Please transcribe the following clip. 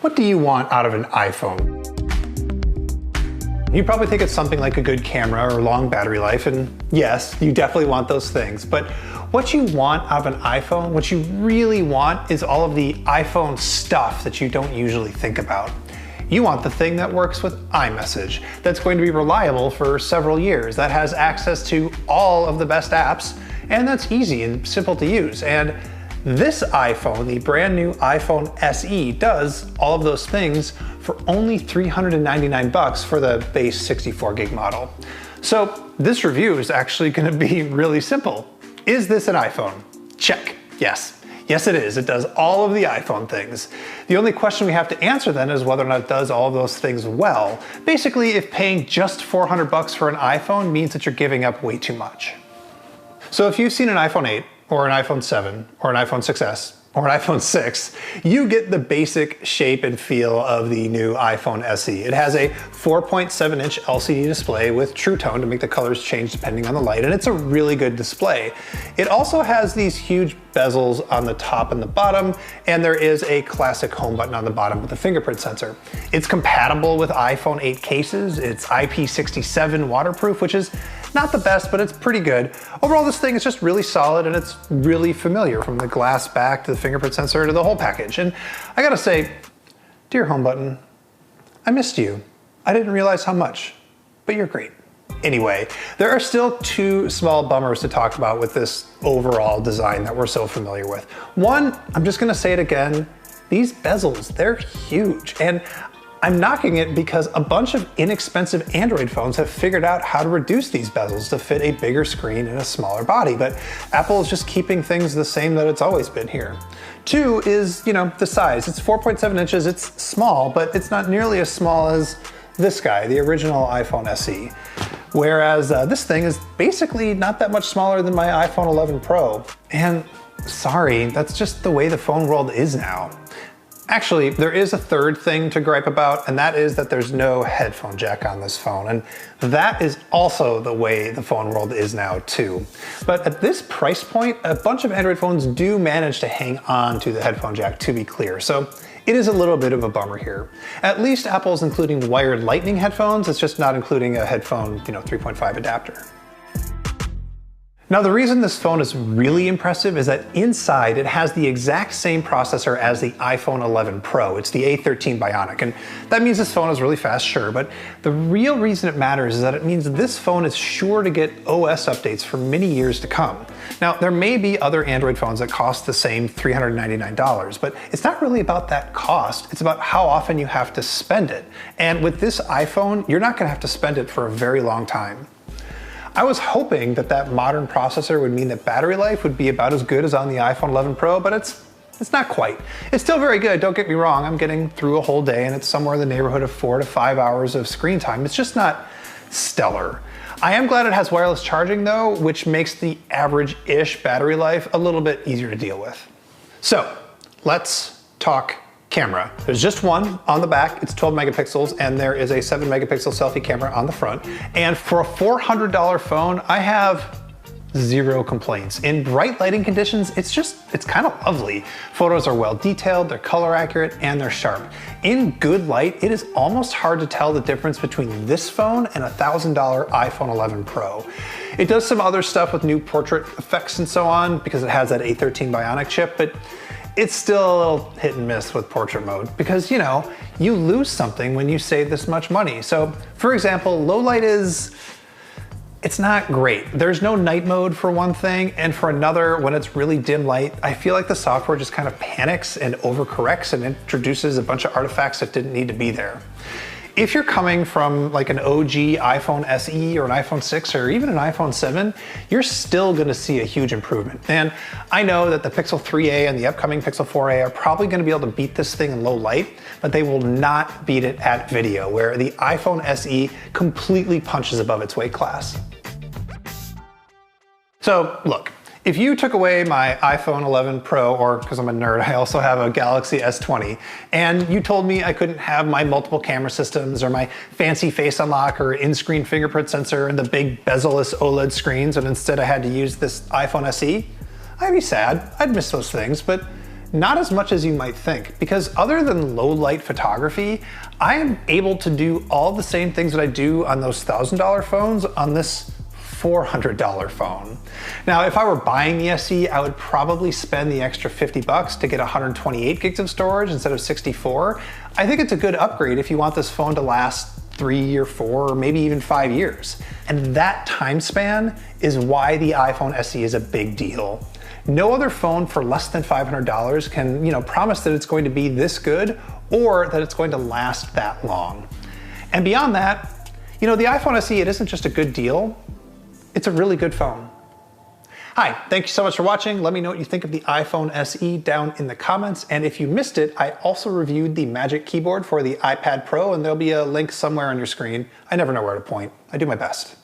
What do you want out of an iPhone? You probably think it's something like a good camera or long battery life, and yes, you definitely want those things, but what you want out of an iPhone, what you really want, is all of the iPhone stuff that you don't usually think about. You want the thing that works with iMessage, that's going to be reliable for several years, that has access to all of the best apps, and that's easy and simple to use. And this iPhone, the brand new iPhone SE, does all of those things for only $399 for the base 64 gig model. So this review is actually gonna be really simple. Is this an iPhone? Check, yes. Yes, it is. It does all of the iPhone things. The only question we have to answer then is whether or not it does all of those things well. Basically, if paying just $400 for an iPhone means that you're giving up way too much. So if you've seen an iPhone 8, or an iPhone 7, or an iPhone 6S, or an iPhone 6, you get the basic shape and feel of the new iPhone SE. It has a 4.7-inch LCD display with True Tone to make the colors change depending on the light, and it's a really good display. It also has these huge bezels on the top and the bottom, and there is a classic home button on the bottom with a fingerprint sensor. It's compatible with iPhone 8 cases. It's IP67 waterproof, which is not the best, but it's pretty good. Overall, this thing is just really solid and it's really familiar, from the glass back to the fingerprint sensor to the whole package. And I gotta say, dear home button, I missed you. I didn't realize how much, but you're great. Anyway, there are still two small bummers to talk about with this overall design that we're so familiar with. One, I'm just gonna say it again, these bezels, they're huge. And I'm knocking it because a bunch of inexpensive Android phones have figured out how to reduce these bezels to fit a bigger screen and a smaller body, but Apple is just keeping things the same that it's always been here. Two is, the size. It's 4.7 inches, it's small, but it's not nearly as small as this guy, the original iPhone SE. Whereas this thing is basically not that much smaller than my iPhone 11 Pro. And sorry, that's just the way the phone world is now. Actually, there is a third thing to gripe about, and that is that there's no headphone jack on this phone. And that is also the way the phone world is now too. But at this price point, a bunch of Android phones do manage to hang on to the headphone jack, to be clear. So it is a little bit of a bummer here. At least Apple's including wired Lightning headphones. It's just not including a headphone, 3.5 adapter. Now, the reason this phone is really impressive is that inside it has the exact same processor as the iPhone 11 Pro. It's the A13 Bionic, and that means this phone is really fast, sure, but the real reason it matters is that it means this phone is sure to get OS updates for many years to come. Now, there may be other Android phones that cost the same $399, but it's not really about that cost, it's about how often you have to spend it. And with this iPhone, you're not gonna have to spend it for a very long time. I was hoping that that modern processor would mean that battery life would be about as good as on the iPhone 11 Pro, but it's not quite. It's still very good, don't get me wrong. I'm getting through a whole day and it's somewhere in the neighborhood of 4 to 5 hours of screen time. It's just not stellar. I am glad it has wireless charging though, which makes the average-ish battery life a little bit easier to deal with. So let's talk camera. There's just one on the back, it's 12 megapixels, and there is a 7 megapixel selfie camera on the front. And for a $400 phone, I have zero complaints. In bright lighting conditions, it's kind of lovely. Photos are well detailed, they're color accurate, and they're sharp. In good light, it is almost hard to tell the difference between this phone and a $1,000 iPhone 11 Pro. It does some other stuff with new portrait effects and so on because it has that A13 Bionic chip, but it's still a little hit and miss with portrait mode because, you lose something when you save this much money. So, for example, low light it's not great. There's no night mode for one thing, and for another, when it's really dim light, I feel like the software just kind of panics and overcorrects and introduces a bunch of artifacts that didn't need to be there. If you're coming from like an OG iPhone SE or an iPhone 6 or even an iPhone 7, you're still gonna see a huge improvement. And I know that the Pixel 3a and the upcoming Pixel 4a are probably gonna be able to beat this thing in low light, but they will not beat it at video, where the iPhone SE completely punches above its weight class. So look, if you took away my iPhone 11 Pro, or because I'm a nerd, I also have a Galaxy S20, and you told me I couldn't have my multiple camera systems or my fancy face unlock or in-screen fingerprint sensor and the big bezel-less OLED screens, and instead I had to use this iPhone SE, I'd be sad. I'd miss those things, but Not as much as you might think, because other than low light photography, I am able to do all the same things that I do on those $1,000 phones on this $400 phone. Now, if I were buying the SE, I would probably spend the extra 50 bucks to get 128 gigs of storage instead of 64. I think it's a good upgrade if you want this phone to last 3 or 4 or maybe even 5 years. And that time span is why the iPhone SE is a big deal. No other phone for less than $500 can, promise that it's going to be this good or that it's going to last that long. And beyond that, the iPhone SE, it isn't just a good deal, it's a really good phone. Hi, thank you so much for watching. Let me know what you think of the iPhone SE down in the comments. And if you missed it, I also reviewed the Magic Keyboard for the iPad Pro, and there'll be a link somewhere on your screen. I never know where to point. I do my best.